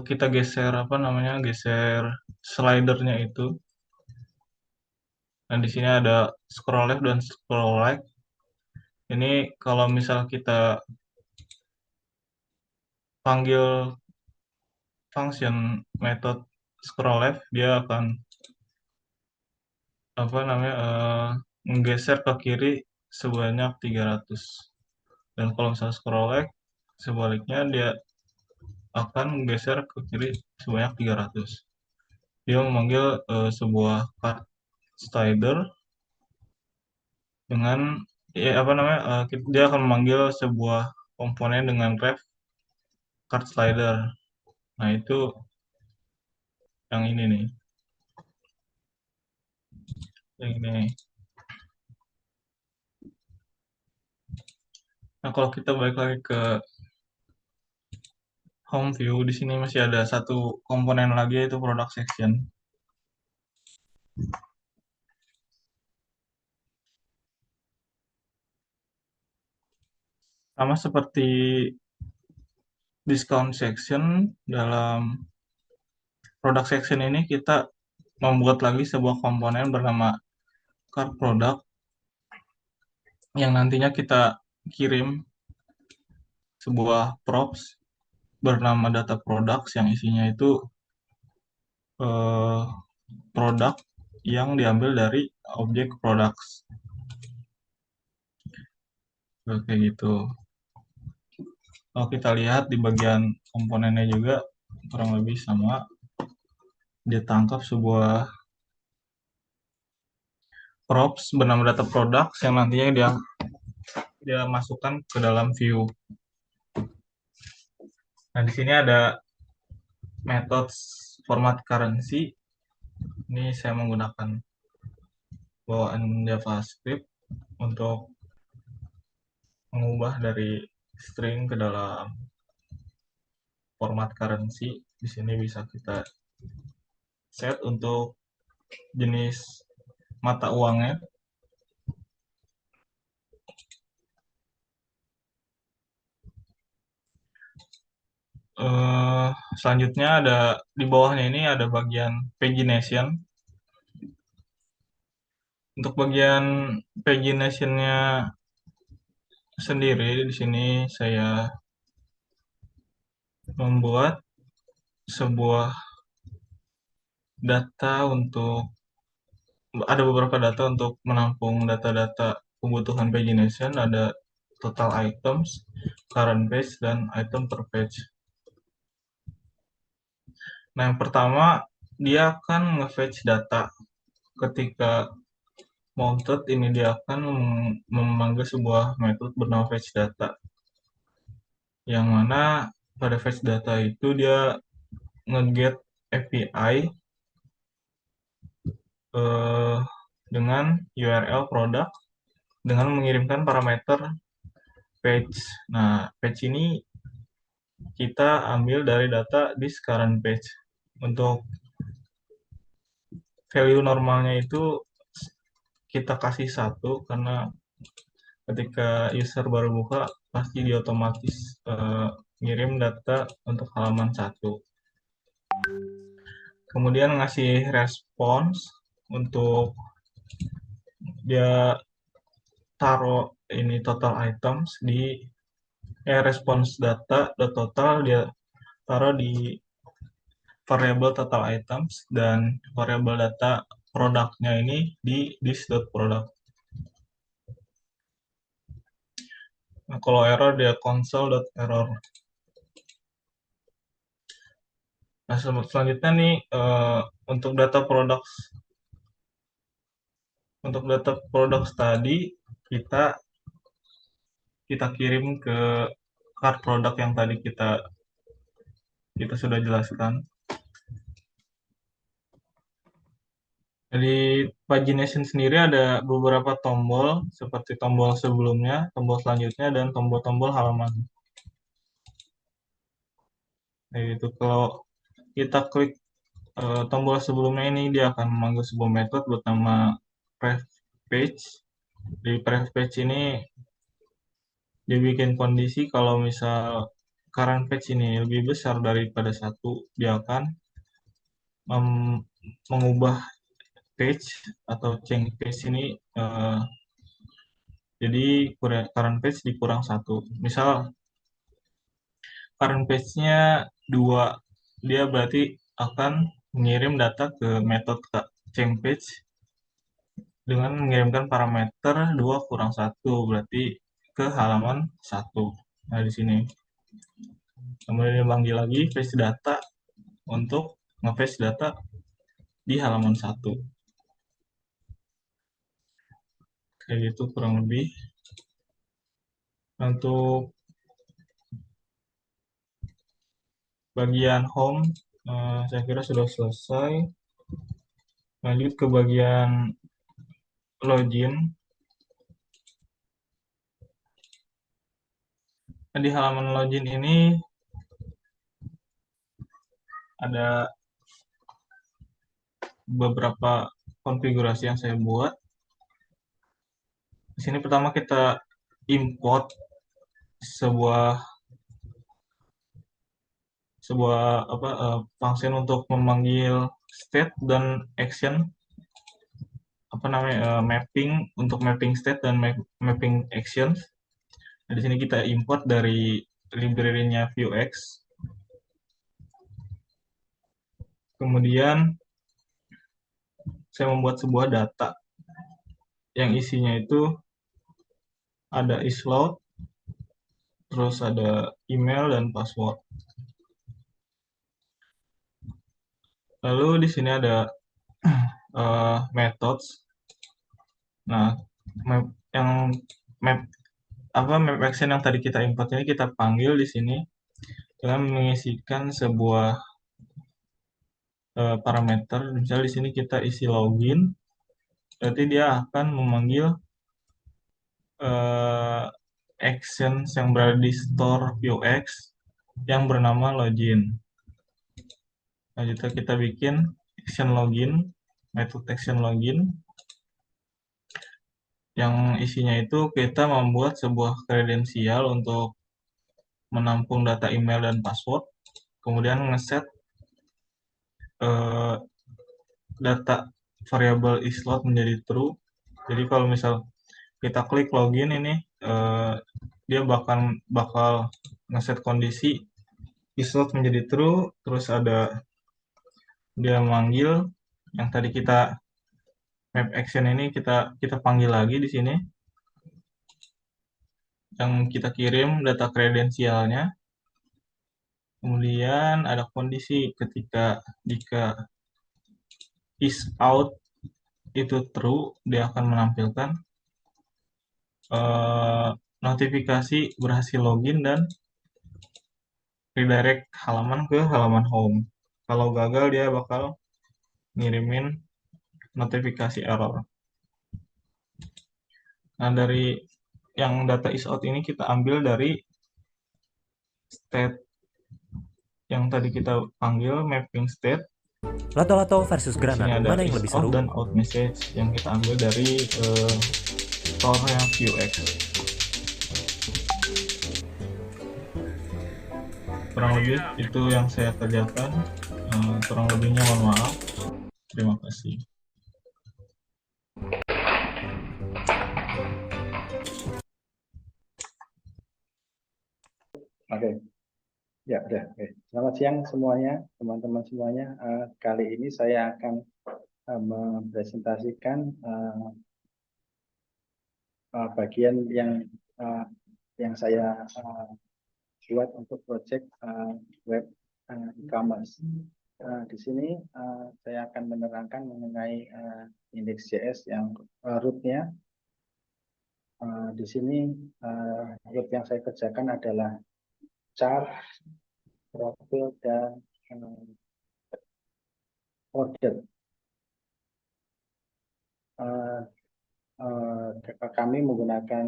kita geser geser slidernya itu. Dan di sini ada scroll left dan scroll right. Ini kalau misal kita panggil function method scroll left, dia akan menggeser ke kiri sebanyak 300. Dan kalau misalnya scroll right, sebaliknya dia akan menggeser ke kiri sebanyak 300. Dia memanggil sebuah card slider dengan dia akan memanggil sebuah komponen dengan ref card slider. Nah, itu yang ini nih. Yang ini. Nah, kalau kita balik lagi ke home view, di sini masih ada satu komponen lagi yaitu product section. Sama seperti discount section, dalam product section ini kita membuat lagi sebuah komponen bernama card product yang nantinya kita kirim sebuah props bernama data products yang isinya itu eh, produk yang diambil dari objek products. Kayak gitu. Kalau kita lihat di bagian komponennya juga kurang lebih sama. Dia tangkap sebuah props bernama data products yang nantinya dia masukkan ke dalam view. Nah, di sini ada methods format currency. Ini saya menggunakan bawaan JavaScript untuk mengubah dari string ke dalam format currency. Di sini bisa kita set untuk jenis mata uangnya. Selanjutnya ada di bawahnya ini ada bagian pagination. Untuk bagian pagination-nya sendiri di sini saya membuat sebuah ada beberapa data untuk menampung data-data kebutuhan pagination. Ada total items, current page, dan item per page. Nah, yang pertama dia akan nge-fetch data. Ketika mounted ini dia akan memanggil sebuah metode bernama fetch data. Yang mana pada fetch data itu dia nge-get API dengan URL produk dengan mengirimkan parameter page. Nah, page ini kita ambil dari data this current page. Untuk value normalnya itu kita kasih 1 karena ketika user baru buka pasti dia otomatis ngirim data untuk halaman 1. Kemudian ngasih respons untuk dia taruh ini total items di respons data total dia taruh di variable total items dan variable data produknya ini di this.product. Nah, kalau error dia console.error. Nah, selanjutnya nih untuk data produk tadi kita kita kirim ke card produk yang tadi kita sudah jelaskan. Jadi pagination sendiri ada beberapa tombol seperti tombol sebelumnya, tombol selanjutnya, dan tombol-tombol halaman. Nah, itu kalau kita klik tombol sebelumnya ini, dia akan memanggil sebuah metode bernama prefPage. Di prefPage ini dia bikin kondisi kalau misal current page ini lebih besar daripada 1, dia akan mengubah page atau change page ini jadi current page dikurang 1. Misal current page-nya 2, dia berarti akan mengirim data ke metode change page dengan mengirimkan parameter 2 kurang 1, berarti ke halaman 1. Nah, di sini. Kemudian dipanggil lagi fetch data untuk nge-fetch data di halaman 1. Kayak gitu kurang lebih. Untuk bagian home, saya kira sudah selesai. Lanjut ke bagian login. Nah, di halaman login ini ada beberapa konfigurasi yang saya buat. Di sini pertama kita import sebuah function untuk memanggil state dan action, mapping untuk mapping state dan mapping action. Nah, di sini kita import dari library-nya Vuex. Kemudian saya membuat sebuah data yang isinya itu ada isload, terus ada email dan password. Lalu di sini ada methods. Nah, map action yang tadi kita import ini kita panggil di sini dengan mengisikan sebuah parameter. Misalnya di sini kita isi login, berarti dia akan memanggil action yang berada di store Vuex yang bernama login. Selanjutnya kita bikin action login, metode action login, yang isinya itu kita membuat sebuah kredensial untuk menampung data email dan password, kemudian ngeset data variabel isload menjadi true. Jadi kalau misal kita klik login ini, dia bakal ngeset kondisi isload menjadi true, terus ada dia manggil yang tadi kita map action ini kita panggil lagi di sini, yang kita kirim data kredensialnya. Kemudian ada kondisi jika is out itu true, dia akan menampilkan notifikasi berhasil login dan redirect halaman ke halaman home. Kalau gagal dia bakal ngirimin notifikasi error. Nah, dari yang data is out ini kita ambil dari state yang tadi kita panggil mapping state. Lato-lato versus Di sini granat, ada mana yang is lebih out seru? dan out message yang kita ambil dari store-nya Vuex. Kurang lebih itu yang saya kerjakan. Kurang lebihnya mohon maaf. Terima kasih. Oke. Ya, udah. Oke. Selamat siang semuanya, teman-teman semuanya. Kali ini saya akan mempresentasikan bagian yang saya buat untuk project web e-commerce. Di sini saya akan menerangkan mengenai index.js yang rootnya. Di sini root yang saya kerjakan adalah chart, profil, dan order. Kami menggunakan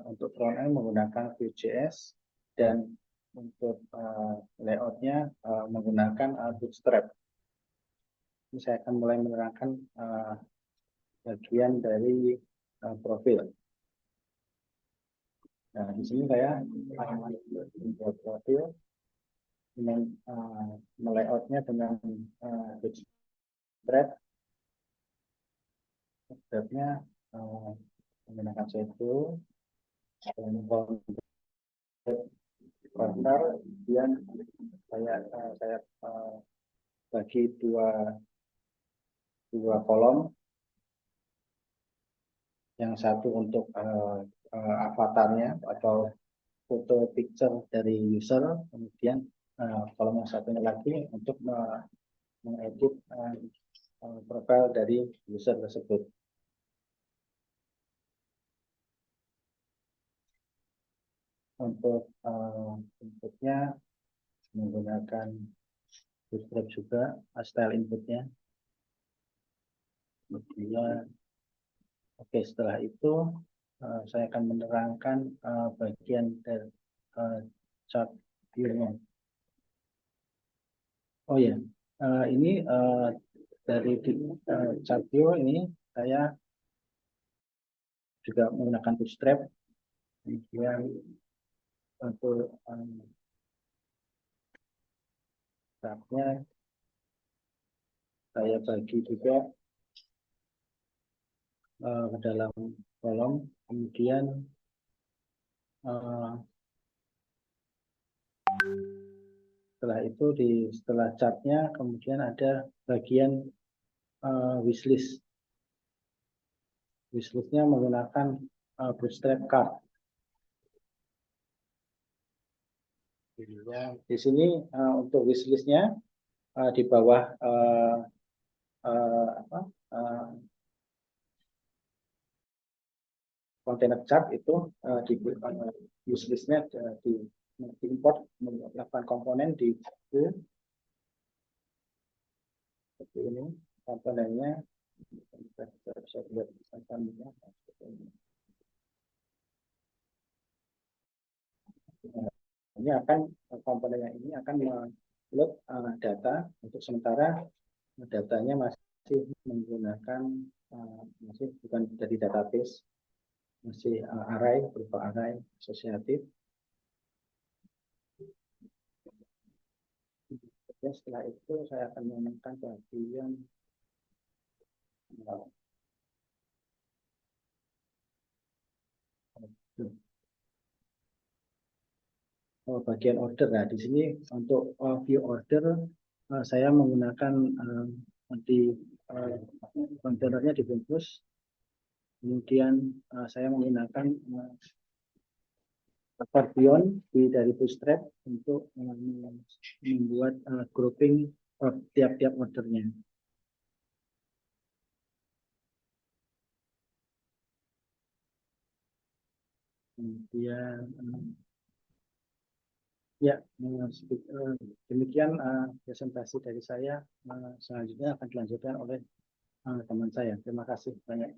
untuk frontend menggunakan Vue.js dan untuk layoutnya menggunakan Bootstrap. Ini saya akan mulai menerangkan bagian dari profil. Nah, di sini saya membuat profil dengan melayoutnya dengan Bootstrap. Bootstrapnya menggunakan Seto dan konter, kemudian saya bagi dua kolom, yang satu untuk avatarnya atau foto picture dari user, kemudian kolom yang satunya lagi untuk mengedit profil dari user tersebut. Untuk inputnya menggunakan Bootstrap juga, style inputnya. Kemudian, oke, setelah itu saya akan menerangkan bagian dari chart view-nya. Oh ya, ini dari chart view ini saya juga menggunakan Bootstrap. Kemudian untuk tabnya saya bagi juga ke dalam kolom, kemudian setelah itu setelah chartnya kemudian ada bagian wishlist. Wishlistnya menggunakan Bootstrap card. Di sini untuk wishlistnya di bawah kontainer chart itu di wishlistnya diimport melakukan komponen di Vue. Seperti ini komponennya. Kita bisa lihat sampelnya. Ini akan komponennya ini akan load data. Untuk sementara datanya masih menggunakan masih bukan dari database, masih array, berupa array asosiatif. Setelah itu saya akan menemukan bagian bagian order. Nah, di sini untuk view order saya menggunakan di kontainernya dibungkus. Kemudian saya menggunakan accordion dari Bootstrap untuk membuat grouping tiap-tiap ordernya. Kemudian ya, demikian presentasi dari saya. Selanjutnya akan dilanjutkan oleh teman saya. Terima kasih banyak.